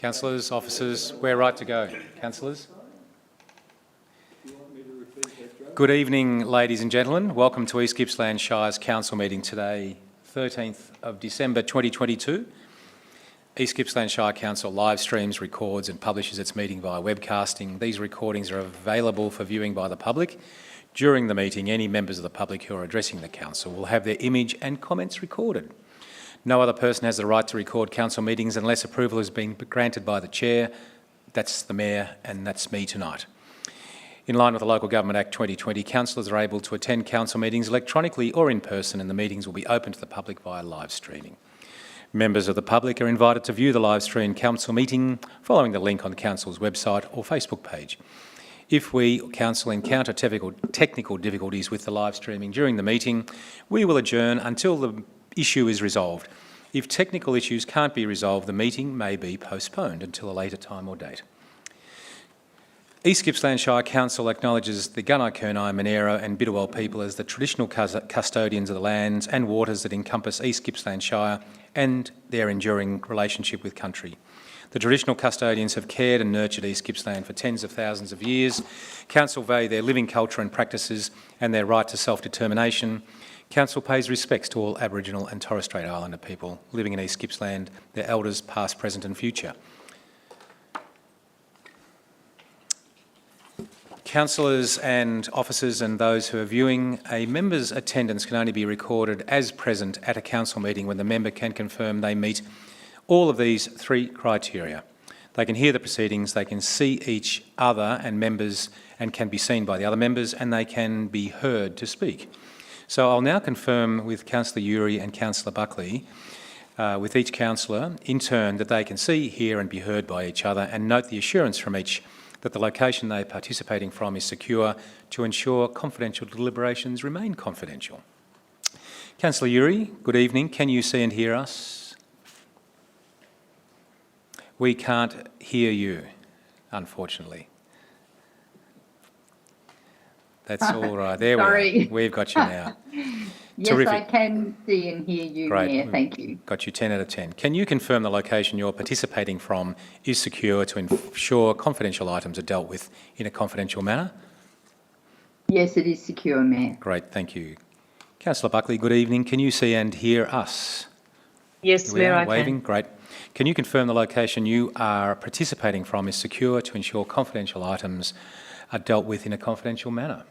Councillors, officers, we're right to go. Councillors. Good evening, ladies and gentlemen. Welcome to East Gippsland Shire's Council meeting today, 13th of December 2022. East Gippsland Shire Council live streams, records and publishes its meeting via webcasting. These recordings are available for viewing by the public. During the meeting, any members of the public who are addressing the Council will have their image and comments recorded. No other person has the right to record Council meetings unless approval has been granted by the Chair. That's the Mayor and that's me tonight. In line with the Local Government Act 2020, councillors are able to attend council meetings electronically or in person, and the meetings will be open to the public via live streaming. Members of the public are invited to view the live stream council meeting following the link on the council's website or Facebook page. If we, council, encounter technical difficulties with the live streaming during the meeting, we will adjourn until the issue is resolved. If technical issues can't be resolved, the meeting may be postponed until a later time or date. East Gippsland Shire Council acknowledges the Gunai Kurnai, Monero and Bidawal people as the traditional custodians of the lands and waters that encompass East Gippsland Shire and their enduring relationship with country. The traditional custodians have cared and nurtured East Gippsland for tens of thousands of years. Council value their living culture and practices and their right to self-determination. Council pays respects to all Aboriginal and Torres Strait Islander people living in East Gippsland, their elders past, present and future. Councillors and officers and those who are viewing, a member's attendance can only be recorded as present at a council meeting when the member can confirm they meet all of these three criteria. They can hear the proceedings, they can see each other and members and can be seen by the other members, and they can be heard to speak. So I'll now confirm with Councillor Urey and Councillor Buckley, with each councillor in turn, that they can see, hear and be heard by each other, and note the assurance from each that the location they are participating from is secure to ensure confidential deliberations remain confidential. Councillor Urey, good evening. Can you see and hear us? We can't hear you, unfortunately. That's all right. There we are. We've got you now. Yes, Terrific. I can see and hear you, Great. Mayor. Thank you. Got you 10 out of 10. Can you confirm the location you're participating from is secure to ensure confidential items are dealt with in a confidential manner? Yes, it is secure, Mayor. Great, thank you. Councillor Buckley, good evening. Can you see and hear us? Yes, Mayor, I waving. can. Great. Can you confirm the location you are participating from is secure to ensure confidential items are dealt with in a confidential manner?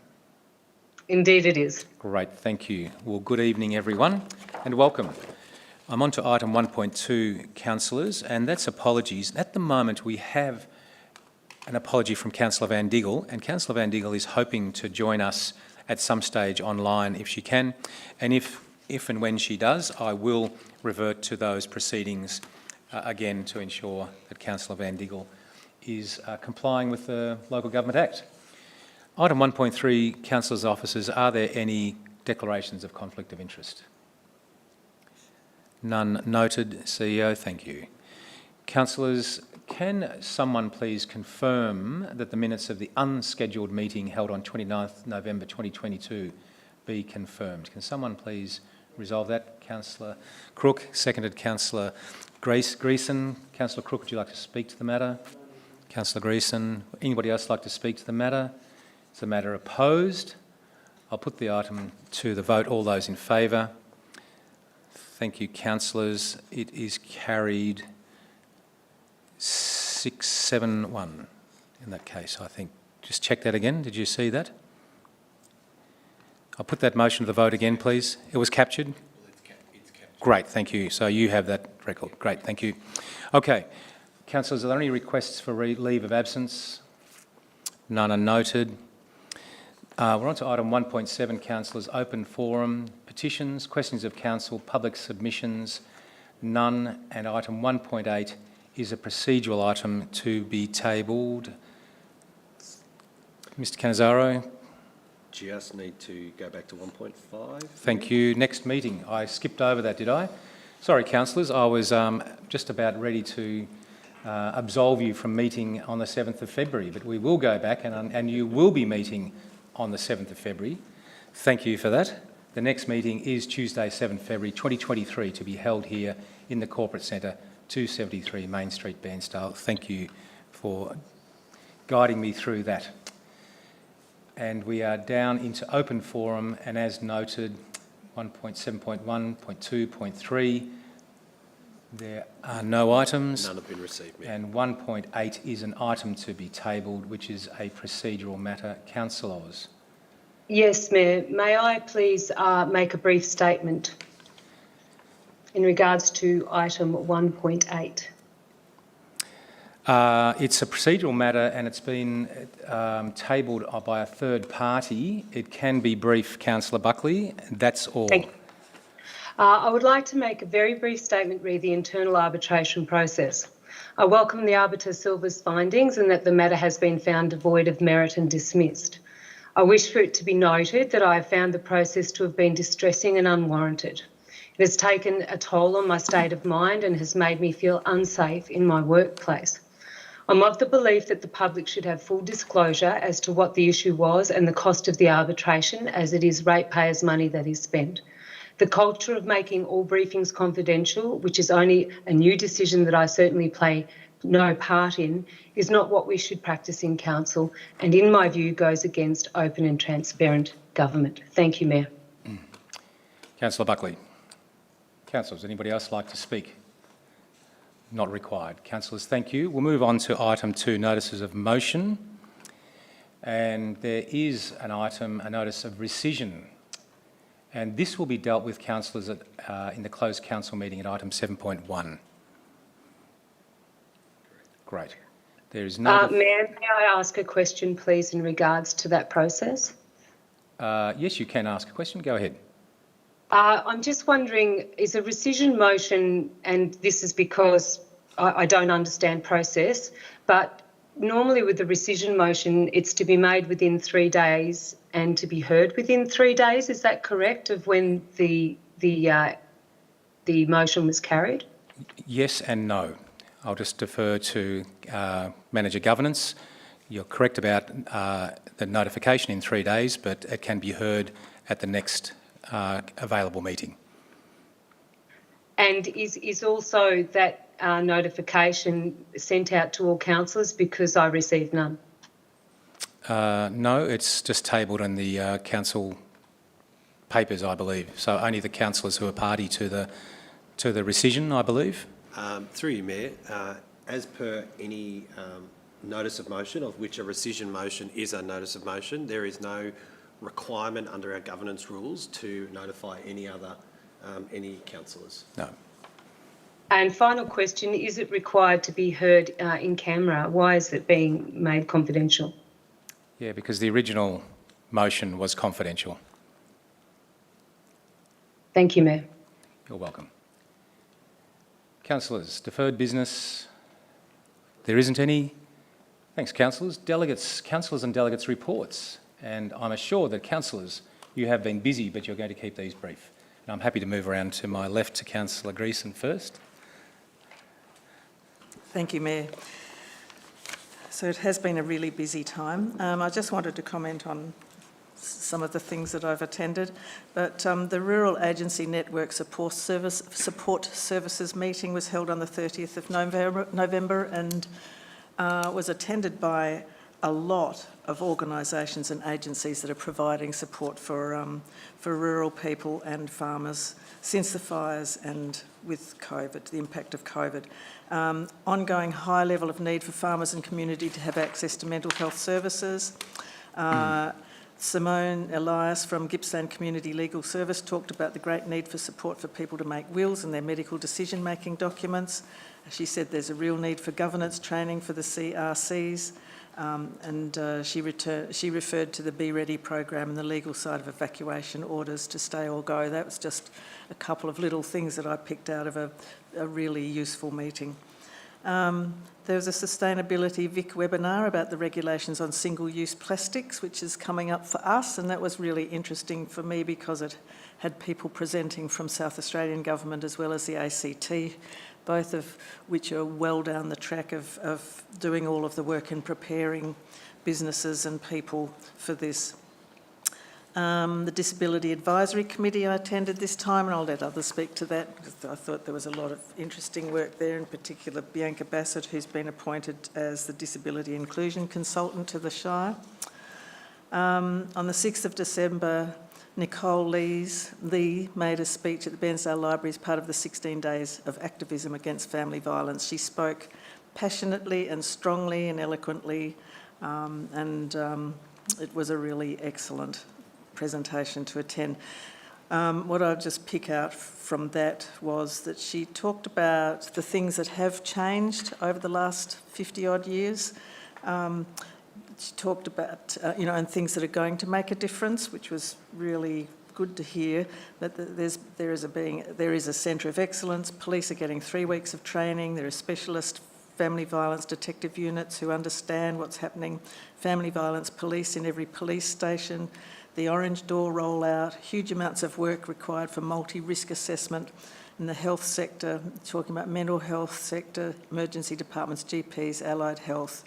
Indeed it is. Great, thank you. Well, good evening everyone and welcome. I'm on to item 1.2, councillors, and that's apologies. At the moment we have an apology from Councillor Van Diggle, and Councillor Van Diggle is hoping to join us at some stage online if she can, and if and when she does, I will revert to those proceedings again to ensure that Councillor Van Diggle is complying with the Local Government Act. Item 1.3, councillors' officers, are there any declarations of conflict of interest? None noted. CEO, thank you. Councillors, can someone please confirm that the minutes of the unscheduled meeting held on 29th November 2022 be confirmed? Can someone please resolve that? Councillor Crook, seconded Councillor Greason. Councillor Crook, would you like to speak to the matter? Councillor Greason. Anybody else like to speak to the matter? Is the matter opposed? I'll put the item to the vote. All those in favour? Thank you, councillors. It is carried 6-7-1 in that case, I think. Just check that again. Did you see that? I'll put that motion to the vote again, please. It was captured? It's captured. Great, thank you. So you have that record. Great, thank you. Okay. Councillors, are there any requests for leave of absence? None are noted. We're on to item 1.7, councillors. Open forum, petitions, questions of council, public submissions, none. And item 1.8 is a procedural item to be tabled. Mr Cannizzaro. Just need to go back to 1.5. Thank you. Next meeting. I skipped over that, did I? Sorry, councillors. I was just about ready to absolve you from meeting on the 7th of February, but we will go back and you will be meeting on the 7th of February. Thank you for that. The next meeting is Tuesday, 7th February 2023, to be held here in the Corporate Centre 273 Main Street, Bairnsdale. Thank you for guiding me through that. And we are down into open forum, and as noted, 1.7.1, 0.2, 0.3, there are no items. None have been received, Mayor. And 1.8 is an item to be tabled, which is a procedural matter. Councillor Oz. Yes, Mayor. May I please make a brief statement in regards to item 1.8? It's a procedural matter and it's been tabled by a third party. It can be brief, Councillor Buckley. That's all. Thank you. I would like to make a very brief statement re the internal arbitration process. I welcome the Arbiter Silva's findings and that the matter has been found devoid of merit and dismissed. I wish for it to be noted that I have found the process to have been distressing and unwarranted. It has taken a toll on my state of mind and has made me feel unsafe in my workplace. I'm of the belief that the public should have full disclosure as to what the issue was and the cost of the arbitration, as it is ratepayers' money that is spent. The culture of making all briefings confidential, which is only a new decision that I certainly play no part in, is not what we should practice in council and, in my view, goes against open and transparent government. Thank you, Mayor. Councillor Buckley. Councillors, anybody else like to speak? Not required. Councillors, thank you. We'll move on to item 2, notices of motion. And there is an item, a notice of rescission. And this will be dealt with, councillors, in the closed council meeting at item 7.1. Great. There is no... Mayor, may I ask a question, please, in regards to that process? Yes, you can ask a question. Go ahead. I'm just wondering, is a rescission motion, and this is because I don't understand process, but normally with the rescission motion, it's to be made within 3 days and to be heard within 3 days. Is that correct, of when the motion was carried? Yes and no. I'll just defer to Manager Governance. You're correct about the notification in 3 days, but it can be heard at the next available meeting. And is also that notification sent out to all councillors, because I received none? No, it's just tabled in the council papers, I believe. So only the councillors who are party to the rescission, I believe. Through you, Mayor, as per any notice of motion, of which a rescission motion is a notice of motion, there is no requirement under our governance rules to notify any councillors. No. And final question, is it required to be heard in camera? Why is it being made confidential? Yeah, because the original motion was confidential. Thank you, Mayor. You're welcome. Councillors, deferred business. There isn't any. Thanks, councillors. Councillors and delegates' reports. And I'm assured that councillors, you have been busy, but you're going to keep these brief. And I'm happy to move around to my left to Councillor Greason first. Thank you, Mayor. So it has been a really busy time. I just wanted to comment on some of the things that I've attended, but the Rural Agency Network Support Services meeting was held on the 30th of November and was attended by a lot of organisations and agencies that are providing support for rural people and farmers since the fires and with COVID, the impact of COVID. Ongoing high level of need for farmers and community to have access to mental health services. Simone Elias from Gippsland Community Legal Service talked about the great need for support for people to make wills and their medical decision-making documents. She said there's a real need for governance training for the CRCs. She referred to the Be Ready program and the legal side of evacuation orders to stay or go. That was just a couple of little things that I picked out of a really useful meeting. There was a sustainability Vic webinar about the regulations on single-use plastics, which is coming up for us, and that was really interesting for me because it had people presenting from South Australian Government as well as the ACT, both of which are well down the track of doing all of the work and preparing businesses and people for this. The Disability Advisory Committee I attended this time, and I'll let others speak to that, because I thought there was a lot of interesting work there, in particular Bianca Bassett, who's been appointed as the Disability Inclusion Consultant to the Shire. On the 6th of December, Nicole Lee made a speech at the Bairnsdale Library as part of the 16 days of activism against family violence. She spoke passionately and strongly and eloquently, and it was a really excellent presentation to attend. What I'll just pick out from that was that she talked about the things that have changed over the last 50-odd years. She talked about, and things that are going to make a difference, which was really good to hear. That there is a centre of excellence. Police are getting 3 weeks of training. There are specialist family violence detective units who understand what's happening. Family violence police in every police station. The Orange Door rollout. Huge amounts of work required for multi-risk assessment in the health sector. Talking about mental health sector, emergency departments, GPs, allied health.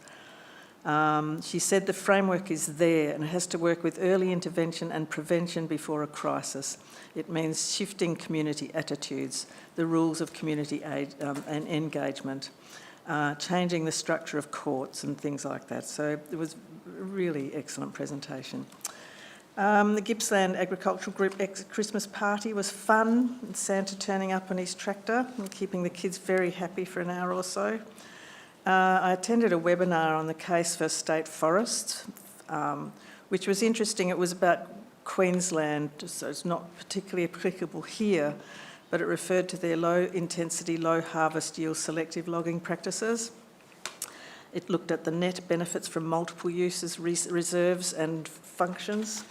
She said the framework is there and it has to work with early intervention and prevention before a crisis. It means shifting community attitudes, the rules of community aid and engagement, changing the structure of courts and things like that. So it was a really excellent presentation. The Gippsland Agricultural Group Christmas party was fun. Santa turning up on his tractor and keeping the kids very happy for an hour or so. I attended a webinar on the case for state forests, which was interesting. It was about Queensland, so it's not particularly applicable here, but it referred to their low-intensity, low-harvest yield selective logging practices. It looked at the net benefits from multiple uses, reserves and functions.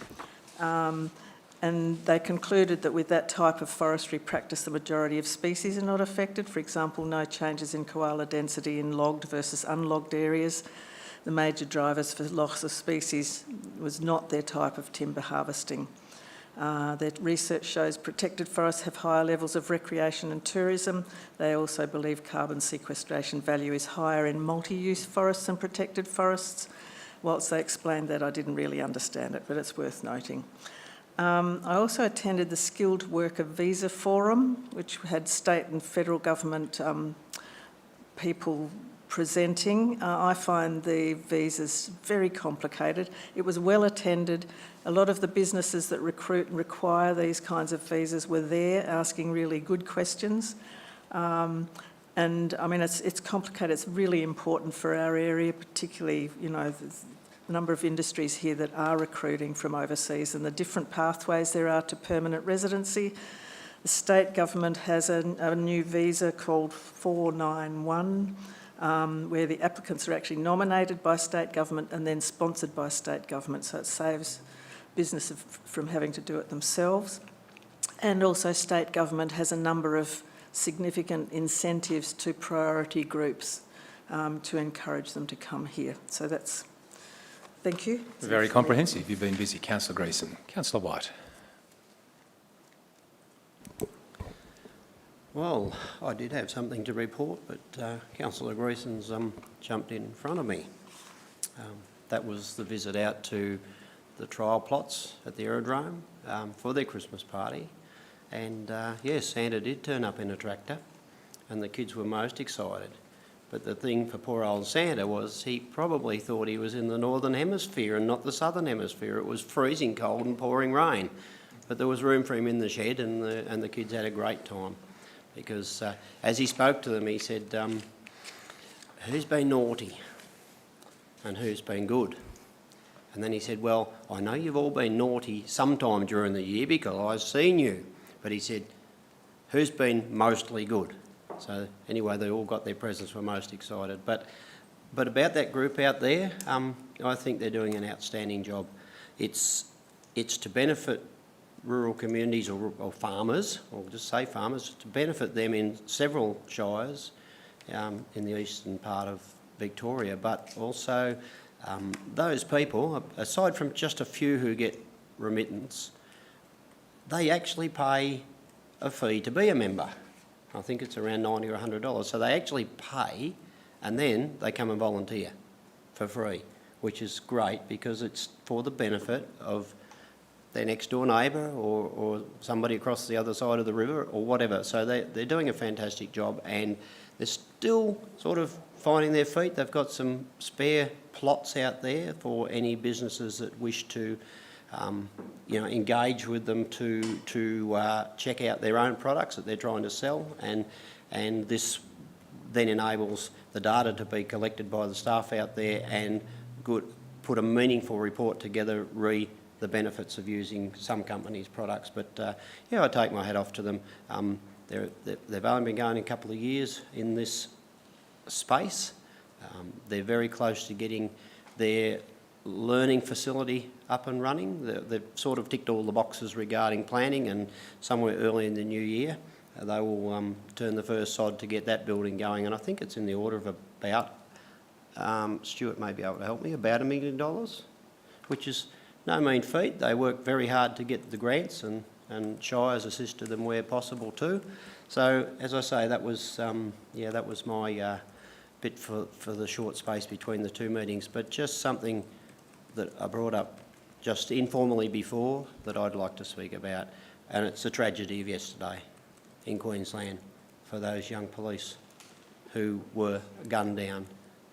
And they concluded that with that type of forestry practice, the majority of species are not affected. For example, no changes in koala density in logged versus unlogged areas. The major drivers for loss of species was not their type of timber harvesting. Their research shows protected forests have higher levels of recreation and tourism. They also believe carbon sequestration value is higher in multi-use forests than protected forests. Whilst they explained that, I didn't really understand it, but it's worth noting. I also attended the Skilled Worker Visa Forum, which had state and federal government people presenting. I find the visas very complicated. It was well attended. A lot of the businesses that recruit and require these kinds of visas were there asking really good questions. And I mean, it's complicated. It's really important for our area, particularly, the number of industries here that are recruiting from overseas and the different pathways there are to permanent residency. The state government has a new visa called 491, where the applicants are actually nominated by state government and then sponsored by state government, so it saves business from having to do it themselves. And also state government has a number of significant incentives to priority groups to encourage them to come here. So that's... Thank you. Very comprehensive. You've been busy. Councillor Greeson. Councillor White. Well, I did have something to report, but Councillor Greeson's jumped in front of me. That was the visit out to the trial plots at the aerodrome for their Christmas party. And yes, Santa did turn up in a tractor and the kids were most excited. But the thing for poor old Santa was he probably thought he was in the northern hemisphere and not the southern hemisphere. It was freezing cold and pouring rain. But there was room for him in the shed and the kids had a great time. Because as he spoke to them, he said, who's been naughty and who's been good? And then he said, well, I know you've all been naughty sometime during the year because I've seen you. But he said, who's been mostly good? So anyway, they all got their presents, were most excited. But about that group out there, I think they're doing an outstanding job. It's to benefit rural communities or farmers, or just say farmers, to benefit them in several shires in the eastern part of Victoria, but also those people, aside from just a few who get remittance, they actually pay a fee to be a member. I think it's around $90 or $100. So they actually pay and then they come and volunteer for free, which is great because it's for the benefit of their next door neighbour or somebody across the other side of the river or whatever. So they're doing a fantastic job, and they're still sort of finding their feet. They've got some spare plots out there for any businesses that wish to engage with them to check out their own products that they're trying to sell, and this then enables the data to be collected by the staff out there and put a meaningful report together the benefits of using some companies' products. But I take my hat off to them. They've only been going a couple of years in this space. They're very close to getting their learning facility up and running. They've sort of ticked all the boxes regarding planning, and somewhere early in the new year they will turn the first sod to get that building going, and I think it's in the order of about, Stuart may be able to help me, about $1 million, which is no mean feat. They work very hard to get the grants, and Shire's assisted them where possible too. So as I say, that was my bit for the short space between the two meetings, but just something that I brought up just informally before that I'd like to speak about, and it's the tragedy of yesterday in Queensland for those young police who were gunned down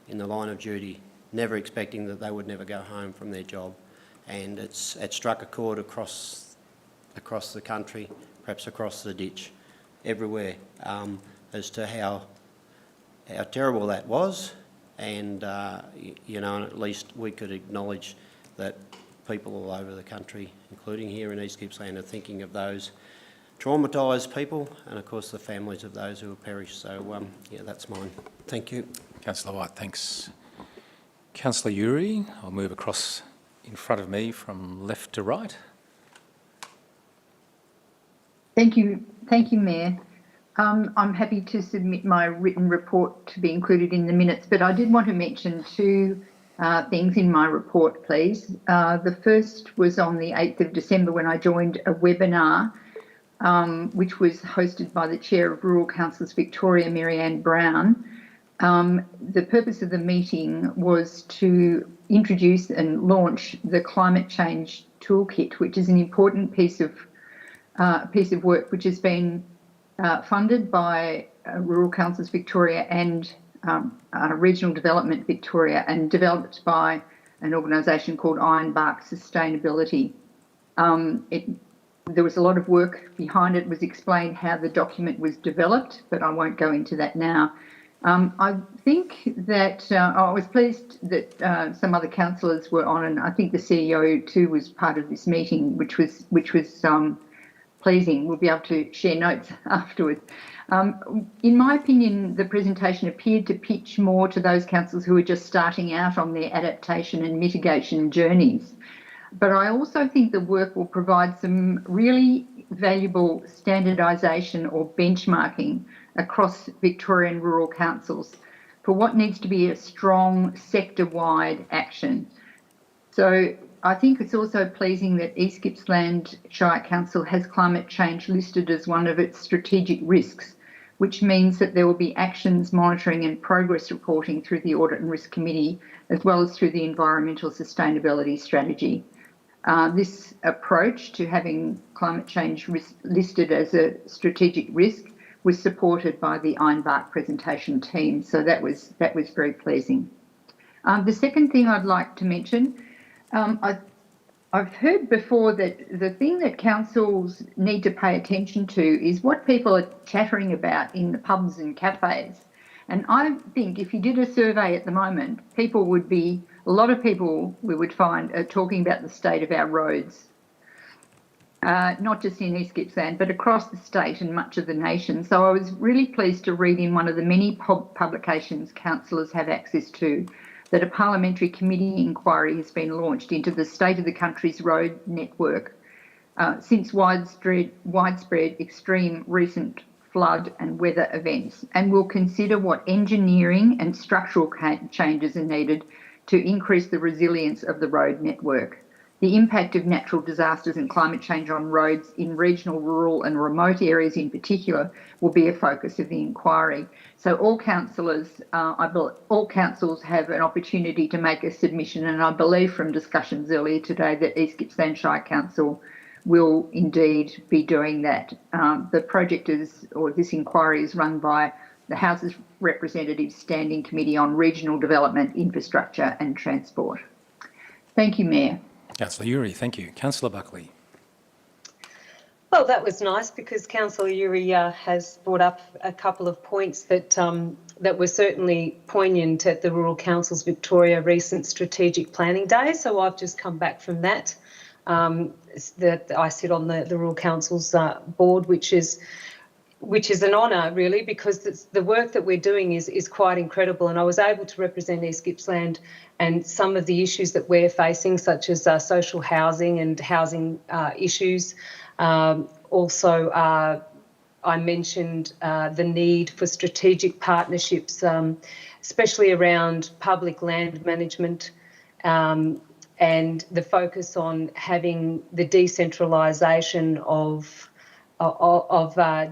in the line of duty, never expecting that they would never go home from their job. And it struck a chord across the country, perhaps across the ditch, everywhere, as to how terrible that was. And at least we could acknowledge that people all over the country, including here in East Gippsland, are thinking of those traumatised people and, of course, the families of those who have perished. So, that's mine. Thank you. Councillor White, thanks. Councillor Uri, I'll move across in front of me from left to right. Thank you, Mayor. I'm happy to submit my written report to be included in the minutes, but I did want to mention two things in my report, please. The first was on the 8th of December when I joined a webinar which was hosted by the Chair of Rural Councils Victoria, Mary-Anne Brown. The purpose of the meeting was to introduce and launch the Climate Change Toolkit, which is an important piece of work which has been funded by Rural Councils Victoria and Regional Development Victoria, and developed by an organisation called Ironbark Sustainability. There was a lot of work behind it. It was explained how the document was developed, but I won't go into that now. I think that I was pleased that some other councillors were on, and I think the CEO too was part of this meeting, which was pleasing. We'll be able to share notes afterwards. In my opinion, the presentation appeared to pitch more to those councils who are just starting out on their adaptation and mitigation journeys. But I also think the work will provide some really valuable standardisation or benchmarking across Victorian rural councils for what needs to be a strong sector-wide action. So I think it's also pleasing that East Gippsland Shire Council has climate change listed as one of its strategic risks, which means that there will be actions, monitoring and progress reporting through the Audit and Risk Committee, as well as through the Environmental Sustainability Strategy. This approach to having climate change listed as a strategic risk was supported by the Ironbark presentation team, so that was very pleasing. The second thing I'd like to mention, I've heard before that the thing that councils need to pay attention to is what people are chattering about in the pubs and cafes. And I think if you did a survey at the moment, a lot of people we would find are talking about the state of our roads, not just in East Gippsland, but across the state and much of the nation. So I was really pleased to read in one of the many publications councillors have access to that a parliamentary committee inquiry has been launched into the state of the country's road network since widespread extreme recent flood and weather events, and will consider what engineering and structural changes are needed to increase the resilience of the road network. The impact of natural disasters and climate change on roads in regional, rural and remote areas in particular will be a focus of the inquiry. So all councillors, all councils have an opportunity to make a submission, and I believe from discussions earlier today that East Gippsland Shire Council will indeed be doing that. The project this inquiry is run by the House's Representatives Standing Committee on Regional Development, Infrastructure and Transport. Thank you, Mayor. Councillor Uri, thank you. Councillor Buckley. Well, that was nice because Councillor Uri has brought up a couple of points that that were certainly poignant at the Rural Councils Victoria recent strategic planning day. So I've just come back from that. That I sit on the Rural Councils board, which is an honour really, because the work that we're doing is quite incredible, and I was able to represent East Gippsland and some of the issues that we're facing, such as social housing and housing issues. Also, I mentioned the need for strategic partnerships, especially around public land management, and the focus on having the decentralisation of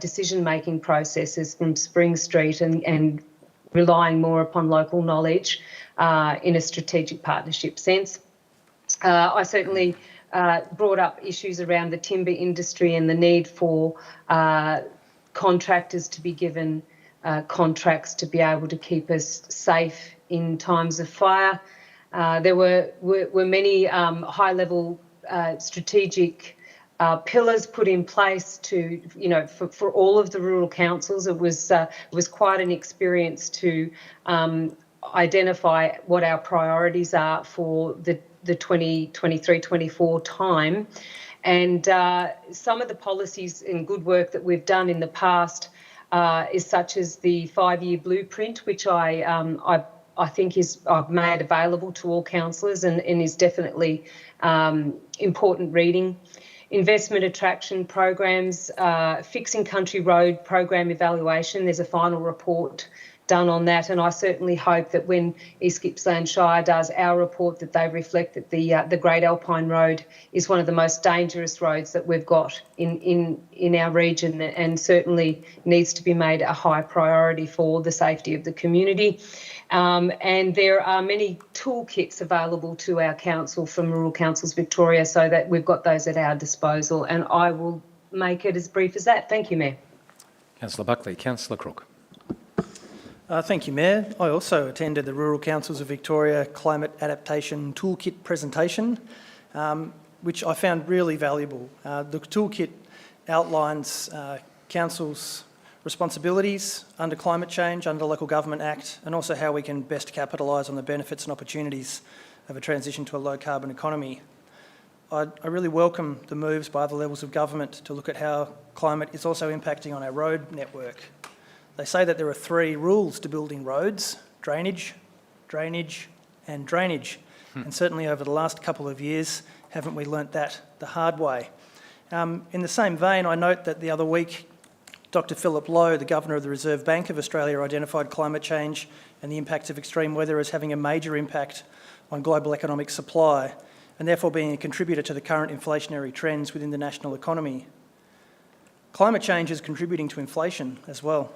decision-making processes from Spring Street and relying more upon local knowledge in a strategic partnership sense. I certainly brought up issues around the timber industry and the need for contractors to be given contracts to be able to keep us safe in times of fire. There were many high-level strategic pillars put in place to, for all of the rural councils. It was quite an experience to identify what our priorities are for the 2023-24 time, and some of the policies and good work that we've done in the past is such as the 5-year blueprint, which I think I've made available to all councillors and is definitely important reading. Investment attraction programs, fixing country road program evaluation. There's a final report done on that, and I certainly hope that when East Gippsland Shire does our report, that they reflect that the Great Alpine Road is one of the most dangerous roads that we've got in our region, and certainly needs to be made a high priority for the safety of the community. And there are many toolkits available to our council from Rural Councils Victoria, so that we've got those at our disposal, and I will make it as brief as that. Thank you, Mayor. Councillor Buckley. Councillor Crook. Thank you, Mayor. I also attended the Rural Councils of Victoria Climate Adaptation Toolkit presentation, which I found really valuable. The toolkit outlines councils' responsibilities under climate change, under the Local Government Act, and also how we can best capitalise on the benefits and opportunities of a transition to a low-carbon economy. I really welcome the moves by other levels of government to look at how climate is also impacting on our road network. They say that there are 3 rules to building roads: drainage, drainage and drainage. And certainly over the last couple of years, haven't we learnt that the hard way? In the same vein, I note that the other week, Dr. Philip Lowe, the Governor of the Reserve Bank of Australia, identified climate change and the impacts of extreme weather as having a major impact on global economic supply, and therefore being a contributor to the current inflationary trends within the national economy. Climate change is contributing to inflation as well.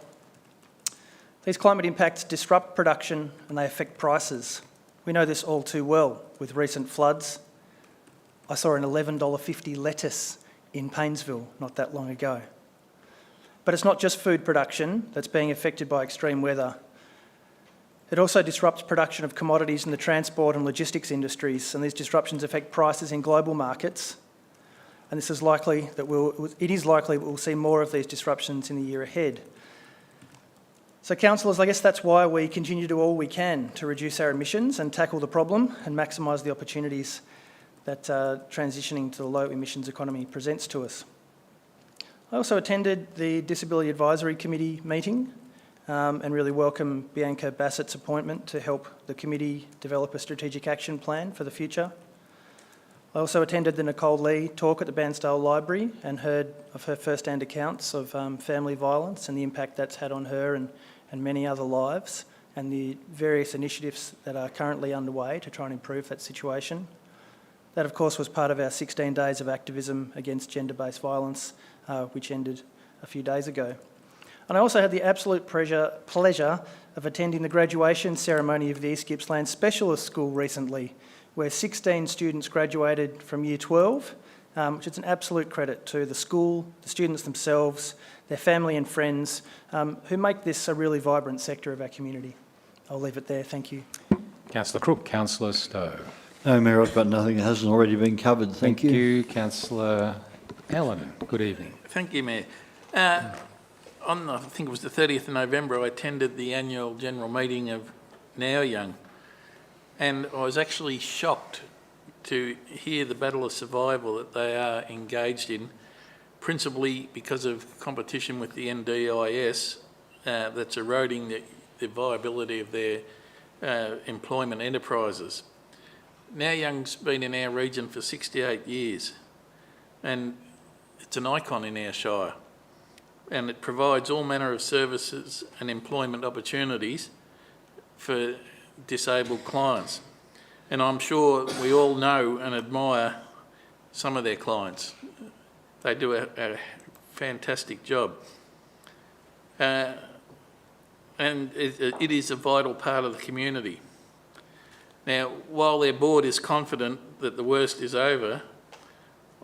These climate impacts disrupt production and they affect prices. We know this all too well with recent floods. I saw an $11.50 lettuce in Paynesville not that long ago. But it's not just food production that's being affected by extreme weather. It also disrupts production of commodities in the transport and logistics industries, and these disruptions affect prices in global markets. And it is likely that we'll see more of these disruptions in the year ahead. So councillors, I guess that's why we continue to do all we can to reduce our emissions and tackle the problem and maximise the opportunities that transitioning to the low emissions economy presents to us. I also attended the Disability Advisory Committee meeting and really welcome Bianca Bassett's appointment to help the committee develop a strategic action plan for the future. I also attended the Nicole Lee talk at the Bairnsdale Library and heard of her first-hand accounts of family violence and the impact that's had on her and many other lives, and the various initiatives that are currently underway to try and improve that situation. That, of course, was part of our 16 days of activism against gender-based violence, which ended a few days ago. And I also had the absolute pleasure of attending the graduation ceremony of the East Gippsland Specialist School recently, where 16 students graduated from Year 12, which is an absolute credit to the school, the students themselves, their family and friends, who make this a really vibrant sector of our community. I'll leave it there. Thank you. Councillor Crook. Councillor Stowe. No, Mayor, I've got nothing that hasn't already been covered. Thank you. Councillor Allen. Good evening. Thank you, Mayor. I think it was the 30th of November, I attended the annual general meeting of Now Young, and I was actually shocked to hear the battle of survival that they are engaged in, principally because of competition with the NDIS that's eroding the viability of their employment enterprises. Now Young's been in our region for 68 years, and it's an icon in our Shire, and it provides all manner of services and employment opportunities for disabled clients. And I'm sure we all know and admire some of their clients. They do a fantastic job. And it is a vital part of the community. Now, while their board is confident that the worst is over,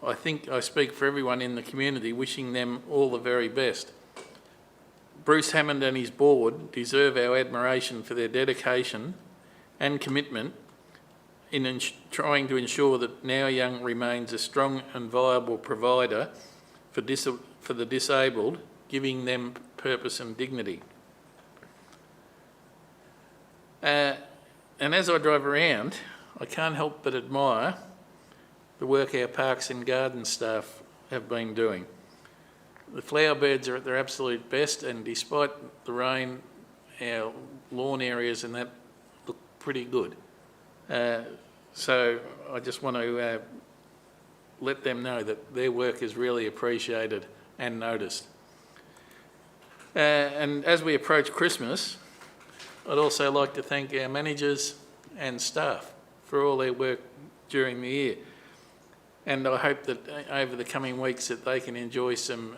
I think I speak for everyone in the community wishing them all the very best. Bruce Hammond and his board deserve our admiration for their dedication and commitment in trying to ensure that Now Young remains a strong and viable provider for the disabled, giving them purpose and dignity. And as I drive around, I can't help but admire the work our parks and garden staff have been doing. The flower beds are at their absolute best, and despite the rain, our lawn areas and that look pretty good. So I just want to let them know that their work is really appreciated and noticed. And as we approach Christmas, I'd also like to thank our managers and staff for all their work during the year. And I hope that over the coming weeks that they can enjoy some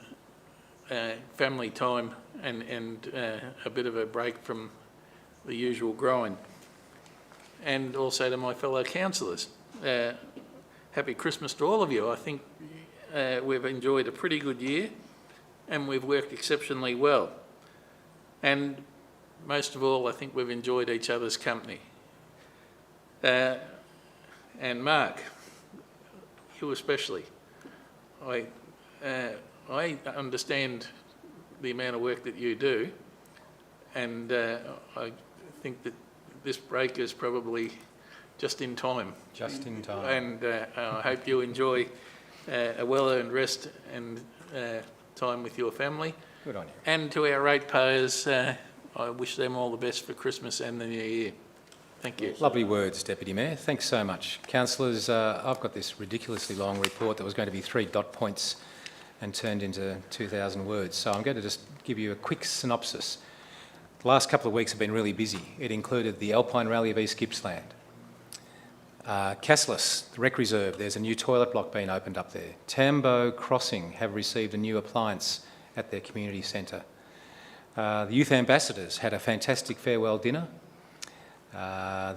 family time and a bit of a break from the usual grind. And also to my fellow councillors, happy Christmas to all of you. I think we've enjoyed a pretty good year and we've worked exceptionally well. And most of all, I think we've enjoyed each other's company. And Mark, you especially. I understand the amount of work that you do, and I think that this break is probably just in time. Just in time. And I hope you enjoy a well-earned rest and time with your family. Good on you. And to our ratepayers, I wish them all the best for Christmas and the New Year. Thank you. Lovely words, Deputy Mayor. Thanks so much. Councillors, I've got this ridiculously long report that was going to be 3 dot points and turned into 2,000 words. So I'm going to just give you a quick synopsis. The last couple of weeks have been really busy. It included the Alpine Rally of East Gippsland. Casslis, the Rec Reserve, there's a new toilet block being opened up there. Tambo Crossing have received a new appliance at their community centre. The Youth Ambassadors had a fantastic farewell dinner.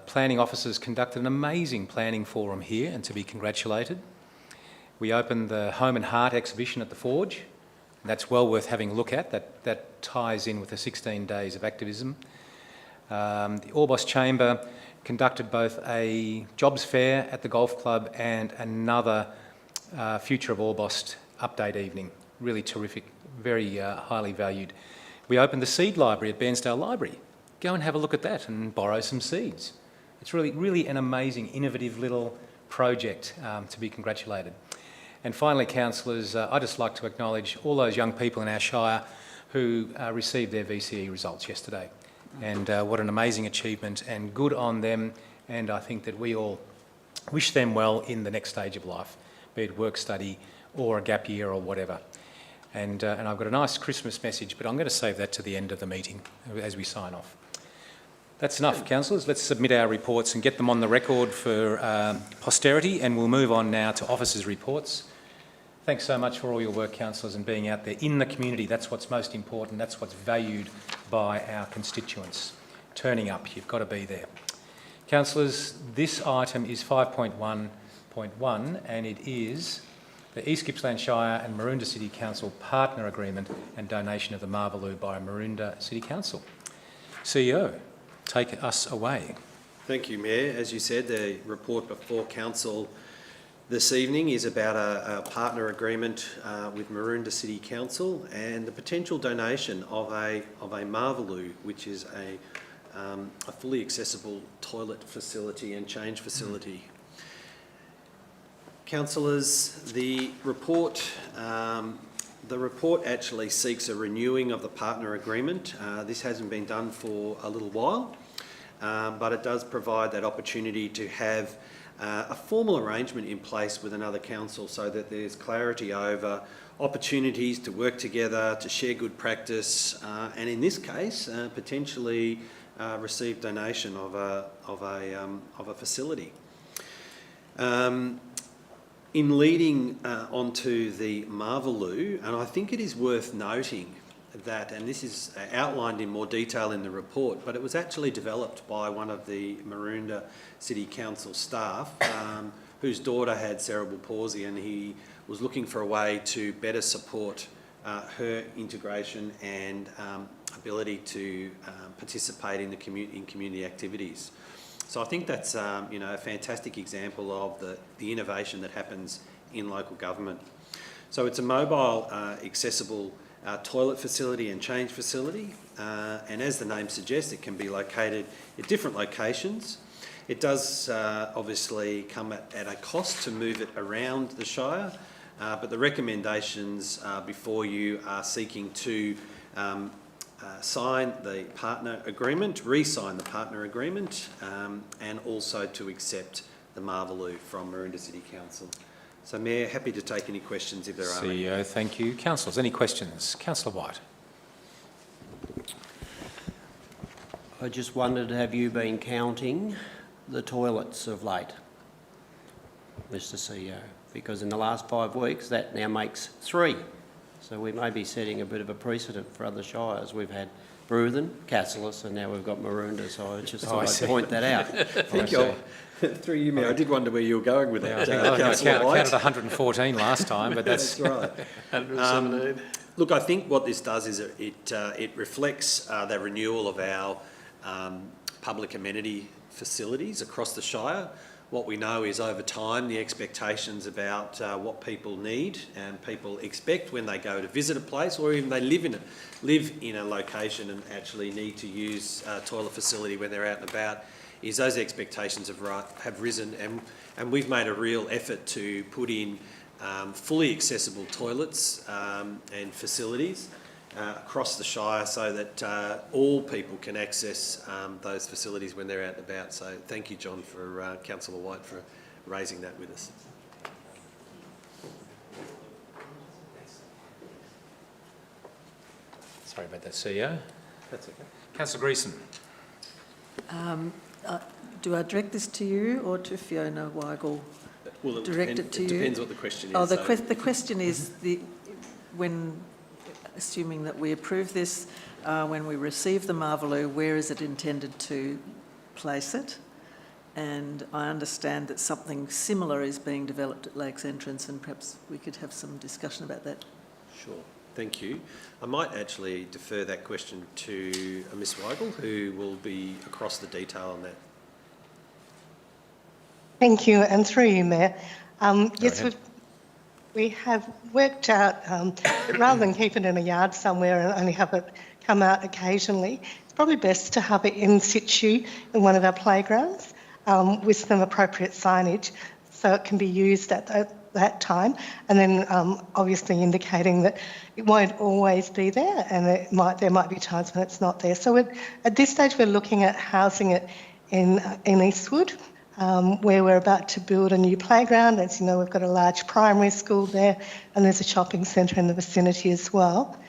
Planning officers conducted an amazing planning forum here and to be congratulated. We opened the Home and Heart exhibition at the Forge, and that's well worth having a look at. That ties in with the 16 days of activism. The Orbost Chamber conducted both a jobs fair at the golf club and another Future of Orbost update evening. Really terrific, very highly valued. We opened the seed library at Bairnsdale Library. Go and have a look at that and borrow some seeds. It's really an amazing, innovative little project to be congratulated. And finally, councillors, I'd just like to acknowledge all those young people in our Shire who received their VCE results yesterday. And what an amazing achievement, and good on them. And I think that we all wish them well in the next stage of life, be it work, study, or a gap year or whatever. And I've got a nice Christmas message, but I'm going to save that to the end of the meeting as we sign off. That's enough, councillors. Let's submit our reports and get them on the record for posterity, and we'll move on now to officers' reports. Thanks so much for all your work, councillors, and being out there in the community. That's what's most important. That's what's valued by our constituents. Turning up, you've got to be there. Councillors, this item is 5.1.1 and it is the East Gippsland Shire and Maroondah City Council partner agreement and donation of the Marvaloo by Maroondah City Council. CEO, take us away. Thank you, Mayor. As you said, the report before Council this evening is about a partner agreement with Maroondah City Council and the potential donation of a Marvaloo, which is a fully accessible toilet facility and change facility. Councillors, the report actually seeks a renewing of the partner agreement. This hasn't been done for a little while, but it does provide that opportunity to have a formal arrangement in place with another council so that there's clarity over opportunities to work together, to share good practice, and in this case, potentially receive donation of a facility. In leading onto the Marvaloo, and I think it is worth noting that, and this is outlined in more detail in the report, but it was actually developed by one of the Maroondah City Council staff whose daughter had cerebral palsy, and he was looking for a way to better support her integration and ability to participate in community activities. So I think that's a fantastic example of the innovation that happens in local government. So it's a mobile, accessible toilet facility and change facility, and as the name suggests, it can be located at different locations. It does obviously come at a cost to move it around the Shire, but the recommendations before you are seeking to sign the partner agreement, re-sign the partner agreement, and also to accept the Marvaloo from Maroondah City Council. So, Mayor, happy to take any questions if there are any. CEO, thank you. Councillors, any questions? Councillor White. I just wondered, have you been counting the toilets of late, Mr CEO? Because in the last 5 weeks, that now makes 3. So we may be setting a bit of a precedent for other shires. We've had Bruthen, Cassilis, and now we've got Maroondah, so I just thought I'd point that out. Through you, Mayor, I did wonder where you were going with that. I counted 114 last time, but that's right. 117. Look, I think what this does is it reflects the renewal of our public amenity facilities across the Shire. What we know is over time the expectations about what people need and people expect when they go to visit a place, or even they live in a location and actually need to use a toilet facility when they're out and about, is those expectations have risen, and we've made a real effort to put in fully accessible toilets and facilities across the Shire so that all people can access those facilities when they're out and about. So thank you, John, for Councillor White for raising that with us. Sorry about that, CEO. That's okay. Councillor Greason. Do I direct this to you or to Fiona Weigel? Well, It depends what the question is. Oh, the question is assuming that we approve this, when we receive the Marvaloo, where is it intended to place it? And I understand that something similar is being developed at Lakes Entrance, and perhaps we could have some discussion about that. Sure, thank you. I might actually defer that question to Ms Weigel, who will be across the detail on that. Thank you, and through you, Mayor. Yes, we have worked out that rather than keep it in a yard somewhere and only have it come out occasionally, it's probably best to have it in situ in one of our playgrounds with some appropriate signage so it can be used at that time, and then obviously indicating that it won't always be there and there might be times when it's not there. So at this stage we're looking at housing it in Eastwood, where we're about to build a new playground. As you know, we've got a large primary school there and there's a shopping centre in the vicinity as well.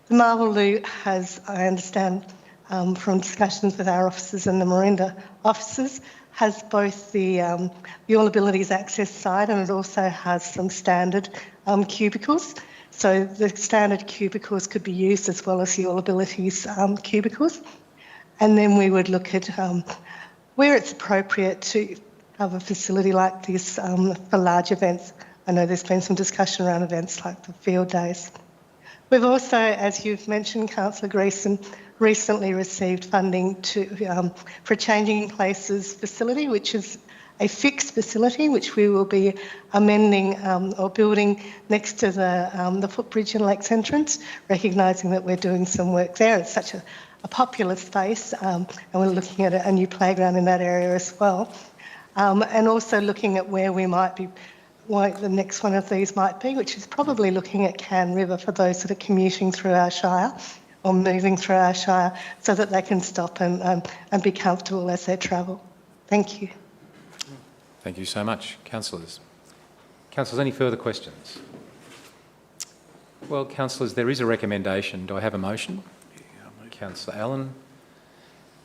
The Marvaloo has, I understand, from discussions with our officers and the Maroondah officers, has both the All Abilities Access side, and it also has some standard cubicles. So the standard cubicles could be used as well as the All Abilities cubicles. And then we would look at where it's appropriate to have a facility like this for large events. I know there's been some discussion around events like the field days. We've also, as you've mentioned, Councillor Greason, recently received funding for a Changing Places facility, which is a fixed facility which we will be amending or building next to the footbridge and Lakes entrance, recognising that we're doing some work there. It's such a popular space, and we're looking at a new playground in that area as well. And also looking at where we might be, what the next one of these might be, which is probably looking at Cann River for those that are commuting through our Shire or moving through our Shire, so that they can stop and be comfortable as they travel. Thank you. Thank you so much. Councillors. Councillors, any further questions? Well, councillors, there is a recommendation. Do I have a motion? Councillor Allen.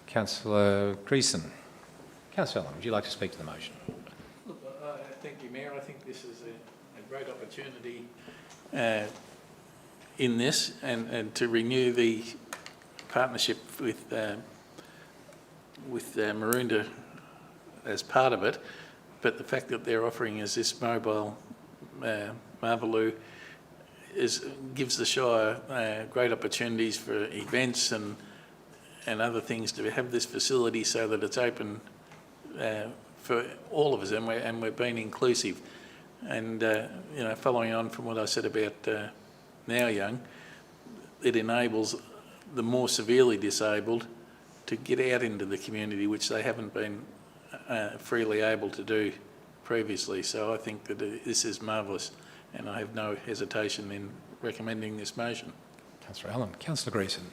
Councillor Greason. Councillor Allen, would you like to speak to the motion? Look, thank you, Mayor. I think this is a great opportunity in this and to renew the partnership with Maroondah as part of it. But the fact that they're offering us this mobile Marvaloo gives the Shire great opportunities for events and other things to have this facility so that it's open for all of us, and we're being inclusive. And you know, following on from what I said about Now Young, it enables the more severely disabled to get out into the community, which they haven't been freely able to do previously. So I think that this is marvellous, and I have no hesitation in recommending this motion. Councillor Allen. Councillor Greason.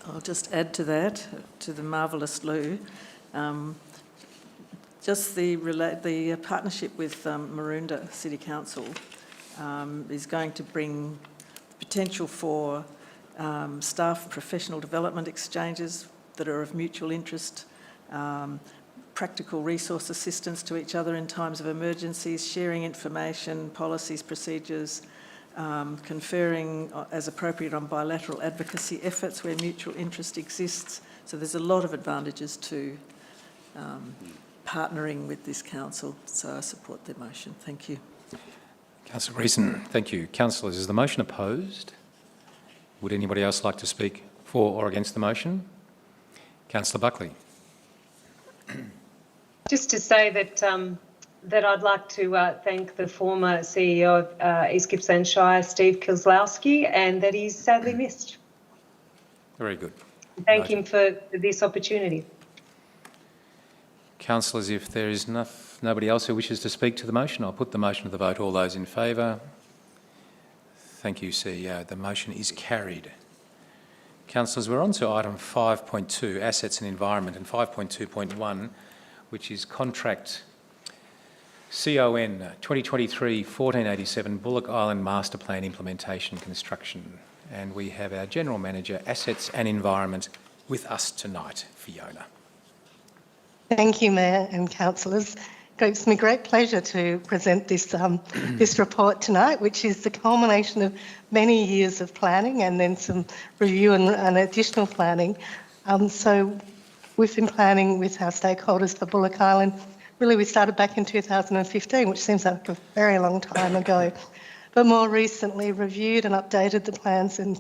I'll just add to that, to the marvellous Lou. Just the partnership with Maroondah City Council is going to bring potential for staff professional development exchanges that are of mutual interest, practical resource assistance to each other in times of emergencies, sharing information, policies, procedures, conferring as appropriate on bilateral advocacy efforts where mutual interest exists. So there's a lot of advantages to partnering with this council, so I support the motion. Thank you. Councillor Greason, thank you. Councillors, is the motion opposed? Would anybody else like to speak for or against the motion? Councillor Buckley. Just to say that that I'd like to thank the former CEO of East Gippsland Shire, Steve Kozlowski, and that he's sadly missed. Very good. Thank him for this opportunity. Councillors, if there is nobody else who wishes to speak to the motion, I'll put the motion to the vote. All those in favour? Thank you, CEO. The motion is carried. Councillors, we're on to item 5.2, Assets and Environment, and 5.2.1, which is Contract CON 2023-1487 Bullock Island Master Plan Implementation Construction. And we have our General Manager, Assets and Environment, with us tonight, Fiona. Thank you, Mayor and councillors. It gives me great pleasure to present this this report tonight, which is the culmination of many years of planning and then some review and additional planning. So we've been planning with our stakeholders for Bullock Island. Really, we started back in 2015, which seems like a very long time ago, but more recently reviewed and updated the plans in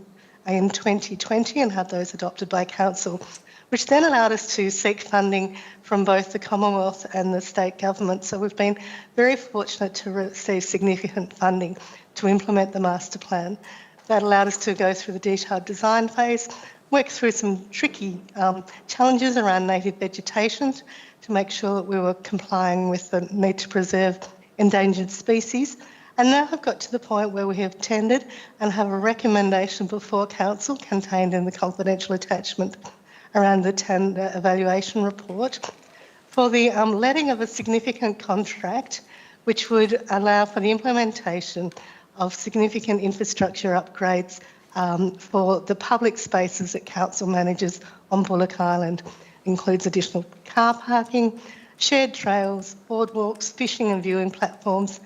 2020 and had those adopted by council, which then allowed us to seek funding from both the Commonwealth and the state government. So we've been very fortunate to receive significant funding to implement the master plan. That allowed us to go through the detailed design phase, work through some tricky challenges around native vegetation to make sure that we were complying with the need to preserve endangered species. And now have got to the point where we have tendered and have a recommendation before council contained in the confidential attachment around the tender evaluation report for the letting of a significant contract which would allow for the implementation of significant infrastructure upgrades for the public spaces that council manages on Bullock Island. Includes additional car parking, shared trails, boardwalks, fishing and viewing platforms,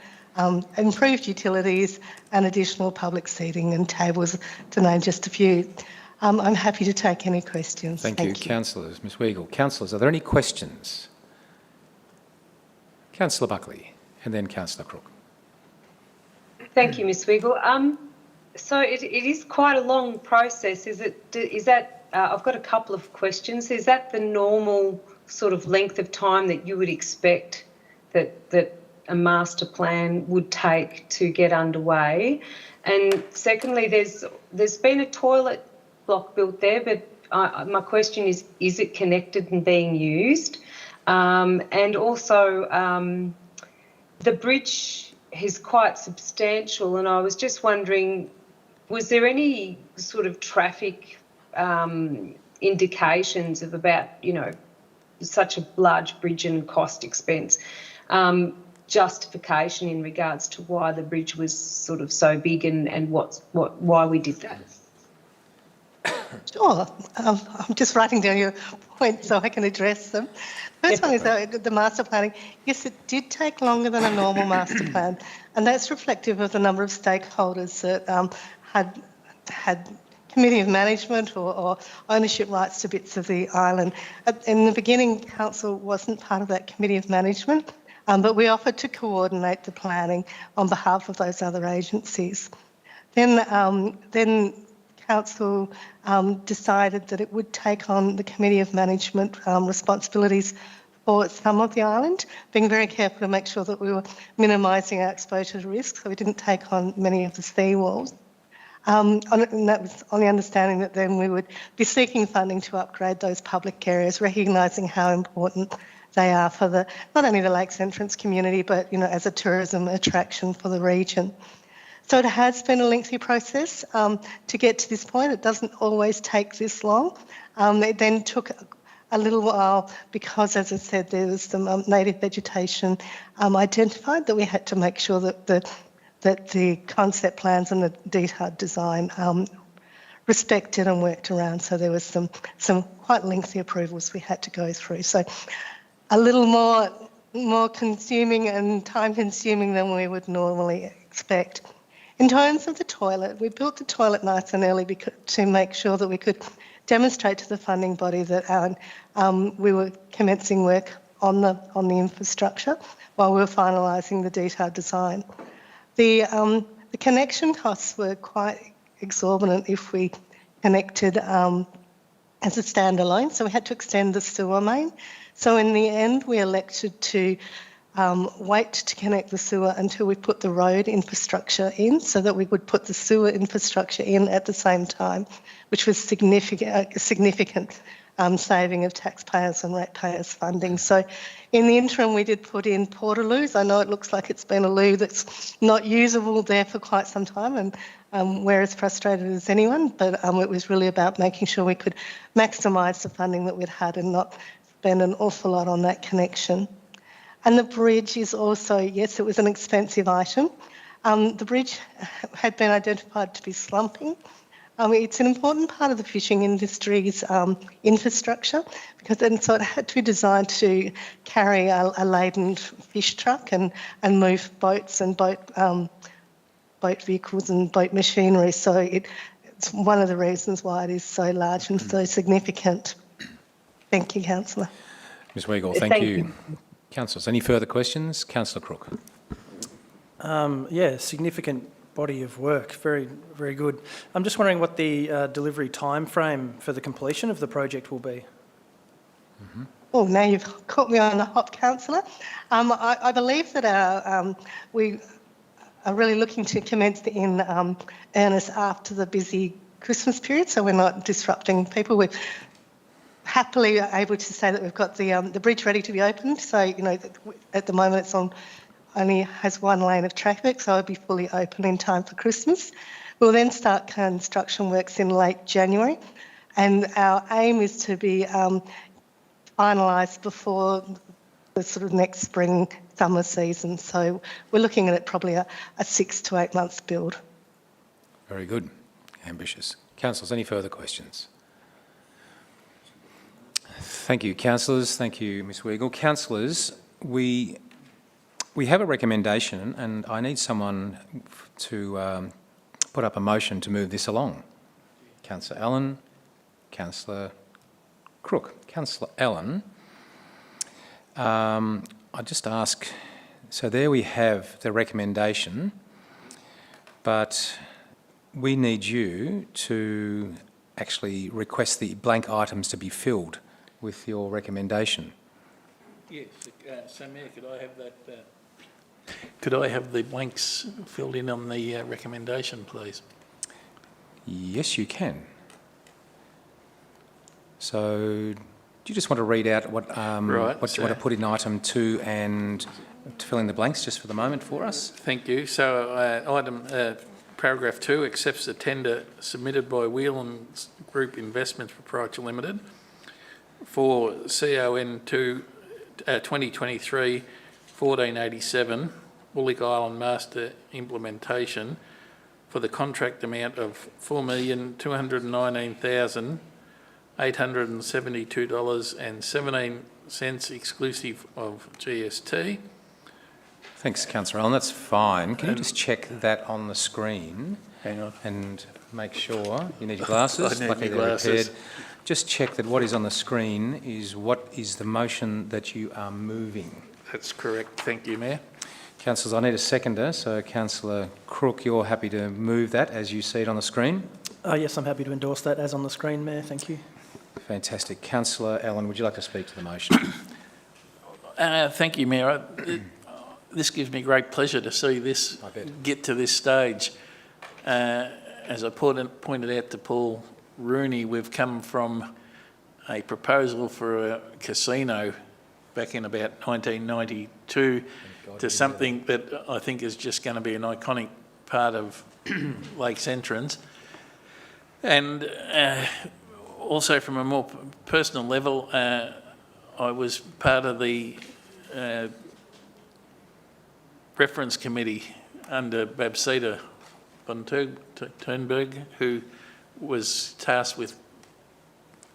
improved utilities and additional public seating and tables, to name just a few. I'm happy to take any questions. Thank you. Councillors. Ms Weigel. Councillors, are there any questions? Councillor Buckley and then Councillor Crook. Thank you, Ms Wiggle. So it is quite a long process. Is that, I've got a couple of questions. Is that the normal sort of length of time that you would expect that a master plan would take to get underway? And secondly, there's been a toilet block built there, but my question is it connected and being used? And also the bridge is quite substantial, and I was just wondering, was there any sort of traffic indications of about, such a large bridge and cost expense, justification in regards to why the bridge was sort of so big and why we did that? Sure. I'm just writing down your points so I can address them. First one is the master planning. Yes, it did take longer than a normal master plan, and that's reflective of the number of stakeholders that had committee of management or ownership rights to bits of the island. In the beginning, council wasn't part of that committee of management, but we offered to coordinate the planning on behalf of those other agencies. Then council decided that it would take on the committee of management responsibilities for some of the island, being very careful to make sure that we were minimising our exposure to risk, so we didn't take on many of the seawalls. And that was on the understanding that then we would be seeking funding to upgrade those public areas, recognising how important they are for not only the Lakes Entrance community, but as a tourism attraction for the region. So it has been a lengthy process to get to this point. It doesn't always take this long. It then took a little while because, as I said, there was some native vegetation identified that we had to make sure that the concept plans and the detailed design respected and worked around. So there was some quite lengthy approvals we had to go through. So a little more consuming and time consuming than we would normally expect. In terms of the toilet, we built the toilet nice and early to make sure that we could demonstrate to the funding body that we were commencing work on the infrastructure while we were finalising the detailed design. The connection costs were quite exorbitant if we connected as a standalone, so we had to extend the sewer main. So in the end, we elected to wait to connect the sewer until we put the road infrastructure in, so that we would put the sewer infrastructure in at the same time, which was a significant saving of taxpayers and ratepayers funding. So in the interim, we did put in portaloos. I know it looks like it's been a loo that's not usable there for quite some time, and we're as frustrated as anyone, but it was really about making sure we could maximise the funding that we'd had and not spend an awful lot on that connection. And the bridge is also, yes, it was an expensive item. The bridge had been identified to be slumping. It's an important part of the fishing industry's infrastructure, so it had to be designed to carry a laden fish truck and move boats and boat vehicles and boat machinery. So it's one of the reasons why it is so large and so significant. Thank you, Councillor. Ms Weigel, thank you. Councillors, any further questions? Councillor Crook. Yeah, significant body of work. Very, very good. I'm just wondering what the delivery time frame for the completion of the project will be. Mm-hmm. Oh, now you've caught me on the hop, Councillor. I believe that we are really looking to commence in earnest after the busy Christmas period, so we're not disrupting people. We're happily able to say that we've got the bridge ready to be opened. So, at the moment it's only has one lane of traffic, so it'll be fully open in time for Christmas. We'll then start construction works in late January, and our aim is to be finalised before the sort of next spring, summer season. So we're looking at it probably a 6 to 8 months build. Very good. Ambitious. Councillors, any further questions? Thank you, councillors. Thank you, Ms Weigel. Councillors, we have a recommendation and I need someone to put up a motion to move this along. Councillor Allen, Councillor Crook. Councillor Allen, I just ask, so there we have the recommendation, but we need you to actually request the blank items to be filled with your recommendation. Yes, so Mayor, could I have that? Could I have the blanks filled in on the recommendation, please? Yes, you can. So, do you just want to read out what what you want to put in item 2 and to fill in the blanks just for the moment for us? Thank you. So, paragraph 2 accepts the tender submitted by Whelan Group Investments Proprietary Limited for CON 2023 1487 Woolwich Island Master Implementation for the contract amount of $4,219,872.17 exclusive of GST. Thanks, Councillor Allen. That's fine. Can you just check that on the screen? Hang on. And make sure you need your glasses. I need Luckily my they're glasses. repaired. Just check that what is on the screen is what is the motion that you are moving. That's correct. Thank you, Mayor. Councillors, I need a seconder. So, Councillor Crook, you're happy to move that as you see it on the screen? Yes, I'm happy to endorse that as on the screen, Mayor. Thank you. Fantastic. Councillor Allen, would you like to speak to the motion? Thank you, Mayor. This gives me great pleasure to see this get to this stage. As I pointed out to Paul Rooney, we've come from a proposal for a casino back in about 1992 to something that I think is just going to be an iconic part of Lakes Entrance. And also from a more personal level, I was part of the reference committee under Babsita von Turnberg, who was tasked with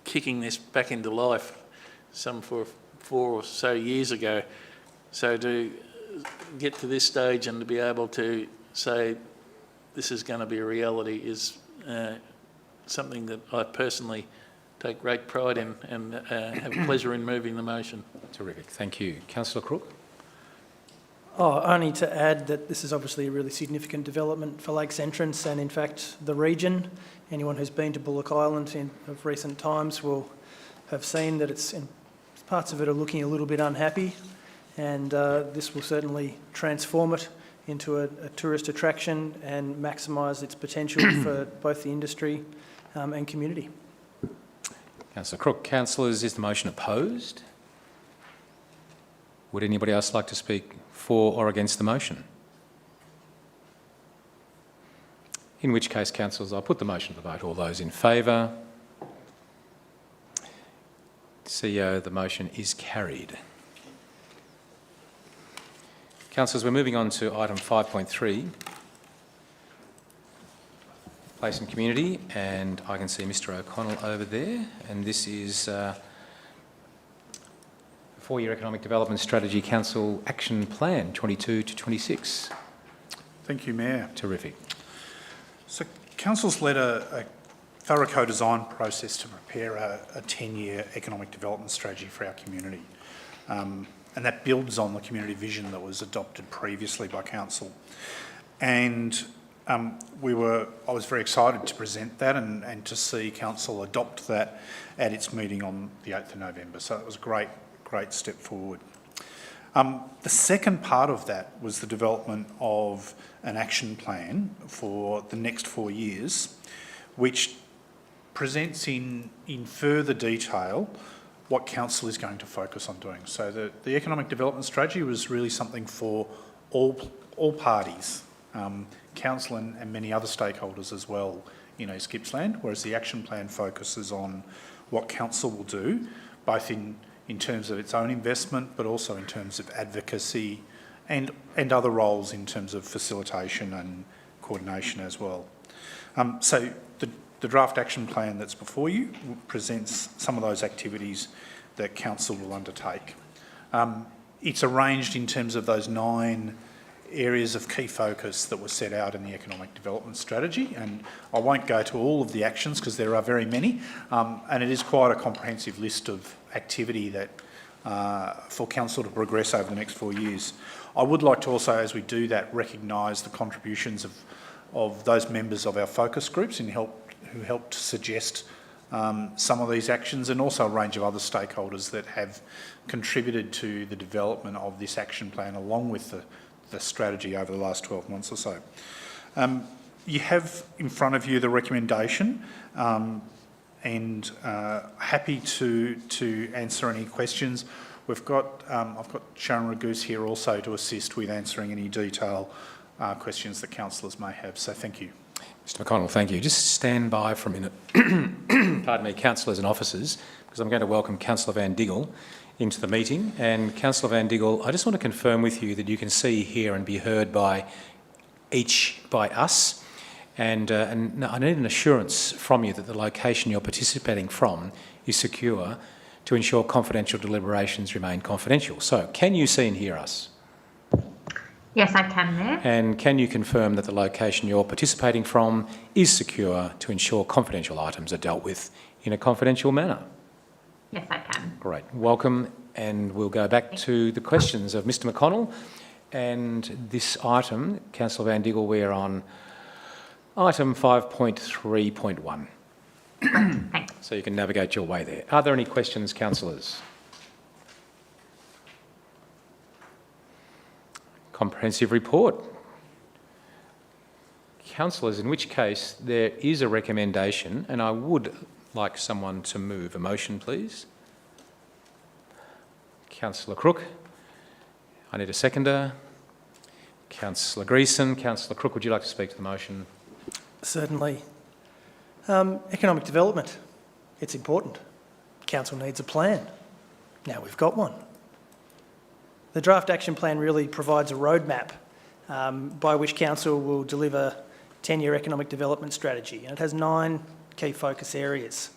kicking this back into life some 4 or so years ago. So to get to this stage and to be able to say this is going to be a reality is something that I personally take great pride in and have pleasure in moving the motion. Terrific. Thank you. Councillor Crook? Only to add that this is obviously a really significant development for Lakes Entrance and in fact the region. Anyone who's been to Bullock Island of recent times will have seen that parts of it are looking a little bit unhappy, and this will certainly transform it into a tourist attraction and maximise its potential for both the industry and community. Councillor Crook. Councillors, is the motion opposed? Would anybody else like to speak for or against the motion? In which case, councillors, I'll put the motion to the vote. All those in favour? CEO, the motion is carried. Councillors, we're moving on to item 5.3, Place and Community, and I can see Mr O'Connell over there, and this is 4-year Economic Development Strategy Council Action Plan 22 to 26. Thank you, Mayor. Terrific. So Council's led a thorough co-design process to prepare a 10-year economic development strategy for our community. And that builds on the community vision that was adopted previously by Council. And I was very excited to present that and to see Council adopt that at its meeting on the 8th of November. So it was a great step forward. The second part of that was the development of an action plan for the next 4 years, which presents in further detail what Council is going to focus on doing. So the economic development strategy was really something for all parties, Council and many other stakeholders as well in East Gippsland, whereas the action plan focuses on what Council will do, both in terms of its own investment, but also in terms of advocacy and other roles in terms of facilitation and coordination as well. So the draft action plan that's before you presents some of those activities that council will undertake. It's arranged in terms of those 9 areas of key focus that were set out in the economic development strategy, and I won't go to all of the actions because there are very many, and it is quite a comprehensive list of activity that for council to progress over the next 4 years. I would like to also, as we do that, recognise the contributions of those members of our focus groups who helped suggest some of these actions, and also a range of other stakeholders that have contributed to the development of this action plan along with the strategy over the last 12 months or so. You have in front of you the recommendation, and happy to answer any questions. I've got Sharon Ragoose here also to assist with answering any detail questions that councillors may have, so thank you. Mr McConnell, thank you. Just stand by for a minute. Pardon me, councillors and officers, because I'm going to welcome Councillor Van Diggle into the meeting. And Councillor Van Diggle, I just want to confirm with you that you can see, hear and be heard by us. And I need an assurance from you that the location you're participating from is secure to ensure confidential deliberations remain confidential. So can you see and hear us? Yes, I can, Mayor. And can you confirm that the location you're participating from is secure to ensure confidential items are dealt with in a confidential manner? Yes, I can. Great. Welcome, and we'll go back to the questions of Mr McConnell. And this item, Councillor Van Diggle, we're on item 5.3.1. Thanks. So you can navigate your way there. Are there any questions, councillors? Comprehensive report. Councillors, in which case there is a recommendation, and I would like someone to move a motion, please. Councillor Crook. I need a seconder. Councillor Greason. Councillor Crook, would you like to speak to the motion? Certainly. Economic development, it's important. Council needs a plan. Now we've got one. The draft action plan really provides a roadmap by which Council will deliver 10-year economic development strategy, and it has 9 key focus areas: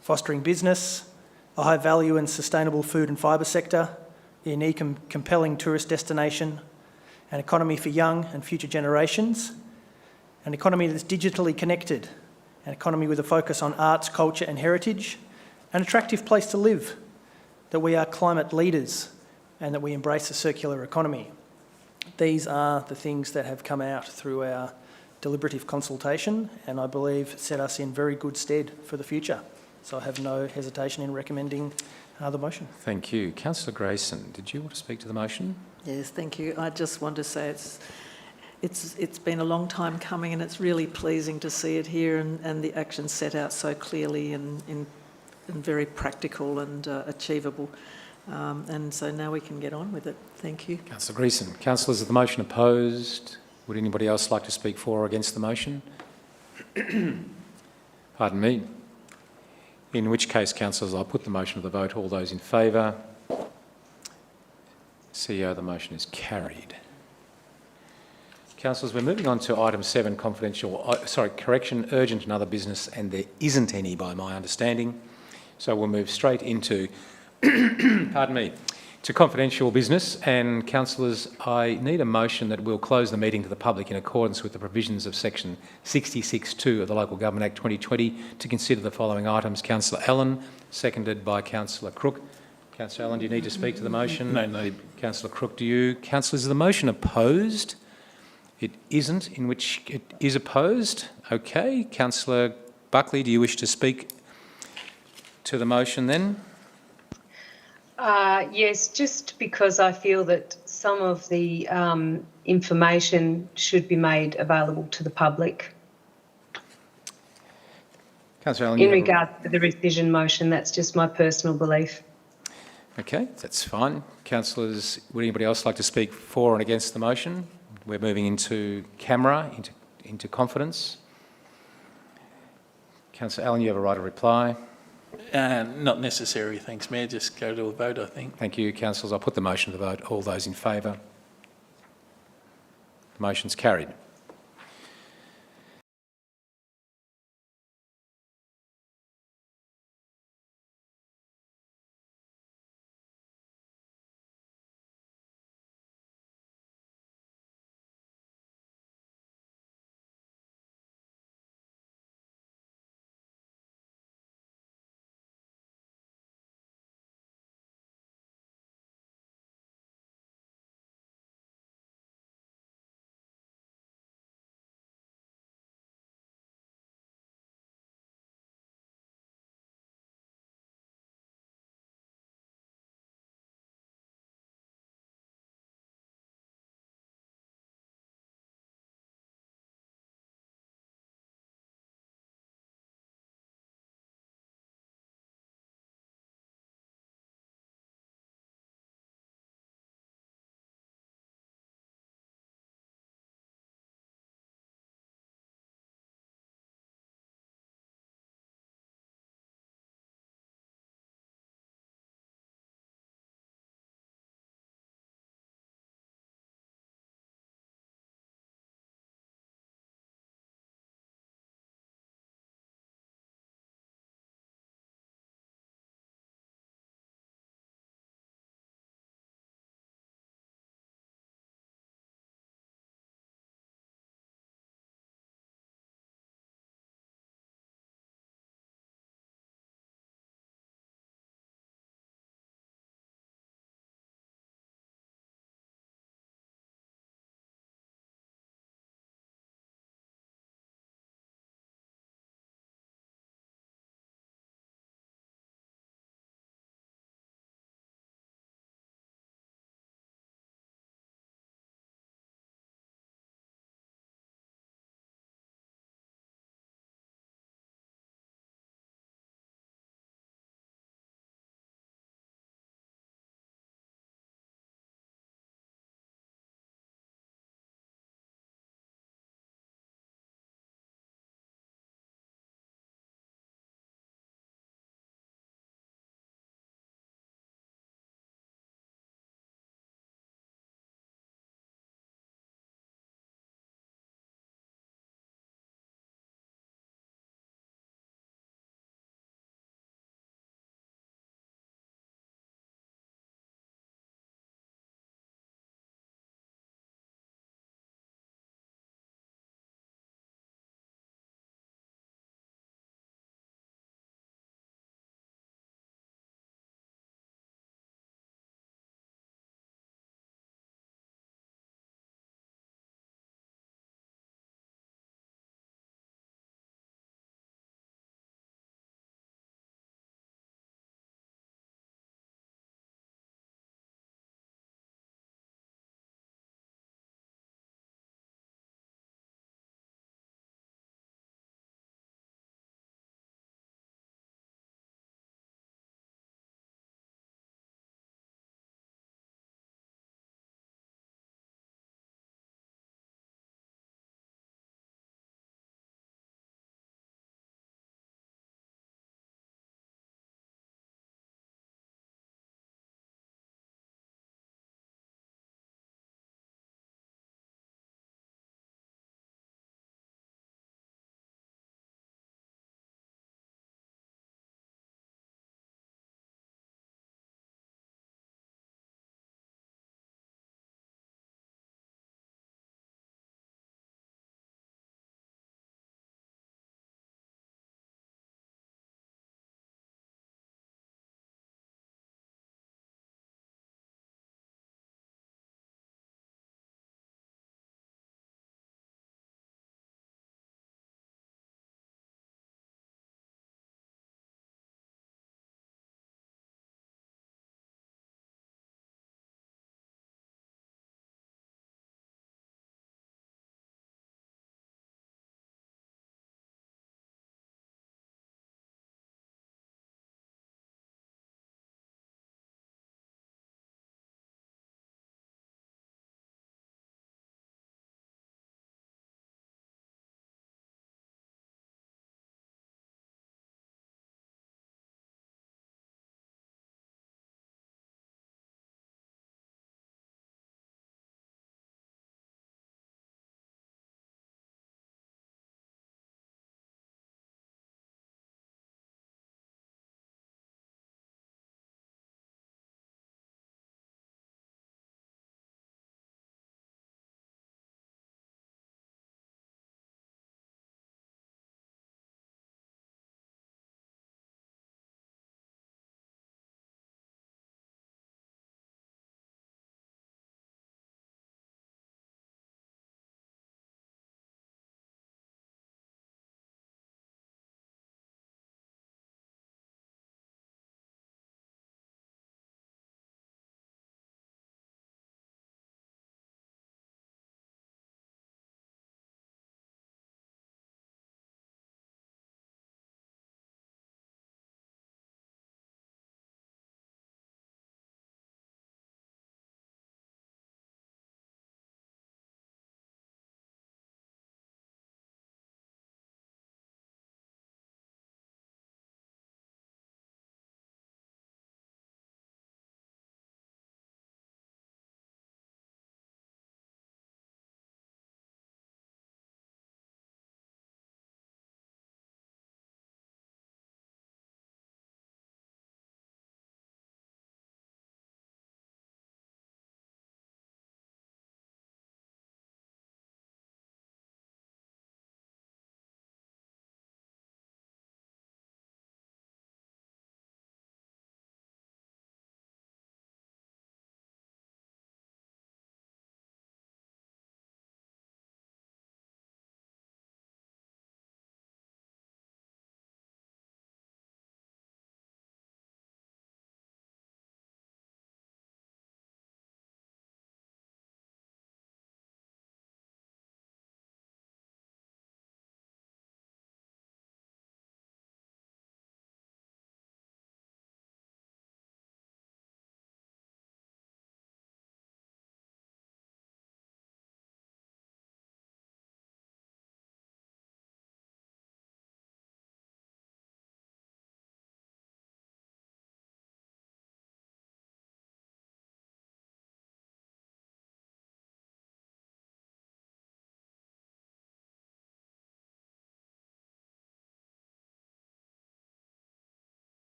fostering business, a high value and sustainable food and fibre sector, a unique and compelling tourist destination, an economy for young and future generations, an economy that's digitally connected, an economy with a focus on arts, culture and heritage, an attractive place to live, that we are climate leaders and that we embrace a circular economy. These are the things that have come out through our deliberative consultation, and I believe set us in very good stead for the future. So I have no hesitation in recommending the motion. Thank you. Councillor Grayson, did you want to speak to the motion? Yes, thank you. I just want to say it's been a long time coming, and it's really pleasing to see it here and the actions set out so clearly and very practical and achievable. And so now we can get on with it. Thank you. Councillor Greason. Councillors, is the motion opposed? Would anybody else like to speak for or against the motion? Pardon me. In which case, councillors, I'll put the motion to the vote. All those in favour? CEO, the motion is carried. Councillors, we're moving on to item 7, correction, urgent and other business, and there isn't any by my understanding. So we'll move straight into, pardon me, to confidential business. And councillors, I need a motion that we'll close the meeting to the public in accordance with the provisions of section 66(2) of the Local Government Act 2020 to consider the following items. Councillor Allen, seconded by Councillor Crook. Councillor Allen, do you need to speak to the motion? No need. Councillor Crook, do you? Councillors, is the motion opposed? It isn't, in which it is opposed. Okay. Councillor Buckley, do you wish to speak to the motion then? Yes, just because I feel that some of the information should be made available to the public. Councillor Allen, in regard to the rescission motion, that's just my personal belief. Okay, that's fine. Councillors, would anybody else like to speak for and against the motion? We're moving into camera, into confidence. Councillor Allen, you have a right of reply. Not necessary, thanks, Mayor. Just go to a vote, I think. Thank you, councillors. I'll put the motion to the vote. All those in favour? The motion's carried.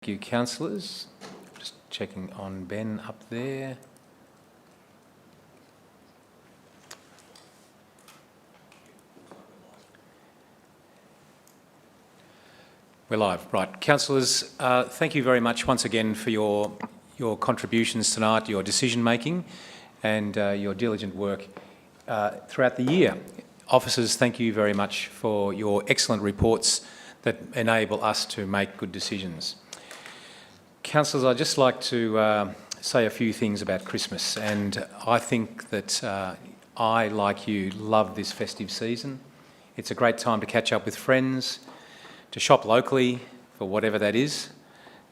you, councillors. Just checking on Ben up there. We're live. Right. Councillors, thank you very much once again for your contributions tonight, your decision-making and your diligent work throughout the year. Officers, thank you very much for your excellent reports that enable us to make good decisions. Councillors, I'd just like to say a few things about Christmas, and I think that I, like you, love this festive season. It's a great time to catch up with friends, to shop locally for whatever that is,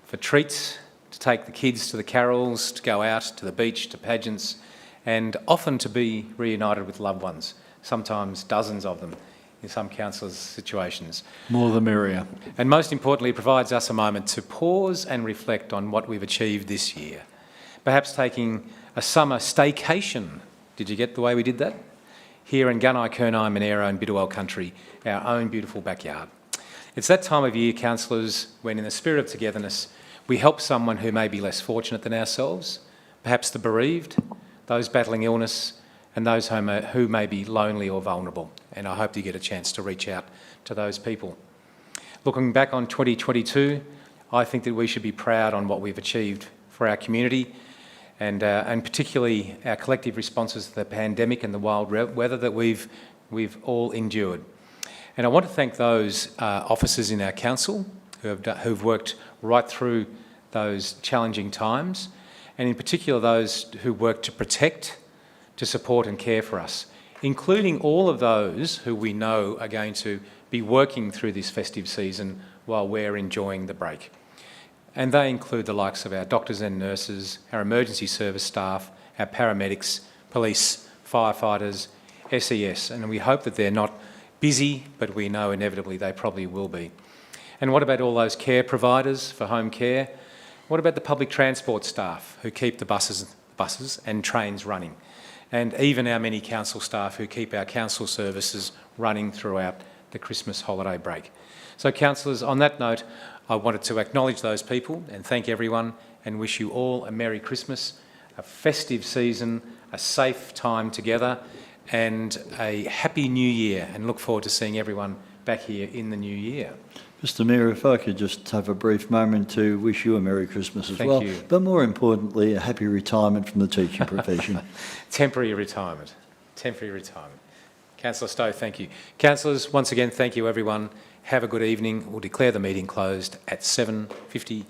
for treats, to take the kids to the carols, to go out to the beach, to pageants, and often to be reunited with loved ones, sometimes dozens of them in some councillors' situations. More the merrier. And most importantly, it provides us a moment to pause and reflect on what we've achieved this year. Perhaps taking a summer staycation. Did you get the way we did that? Here in Gunai, Kurnai, Monero and Bidwell country, our own beautiful backyard. It's that time of year, councillors, when in the spirit of togetherness, we help someone who may be less fortunate than ourselves, perhaps the bereaved, those battling illness, and those who may be lonely or vulnerable. And I hope you get a chance to reach out to those people. Looking back on 2022, I think that we should be proud on what we've achieved for our community and particularly our collective responses to the pandemic and the wild weather that we've all endured. And I want to thank those officers in our council who've worked right through those challenging times, and in particular those who work to protect, to support and care for us, including all of those who we know are going to be working through this festive season while we're enjoying the break. And they include the likes of our doctors and nurses, our emergency service staff, our paramedics, police, firefighters, SES, and we hope that they're not busy, but we know inevitably they probably will be. And what about all those care providers for home care? What about the public transport staff who keep the buses and trains running? And even our many council staff who keep our council services running throughout the Christmas holiday break. So councillors, on that note, I wanted to acknowledge those people and thank everyone and wish you all a Merry Christmas, a festive season, a safe time together, and a happy new year, and look forward to seeing everyone back here in the new year. Mr Mayor, if I could just have a brief moment to wish you a Merry Christmas as well. Thank you. But more importantly, a happy retirement from the teaching profession. Temporary retirement. Temporary retirement. Councillor Stowe, thank you. Councillors, once again, thank you everyone. Have a good evening. We'll declare the meeting closed at 7:50.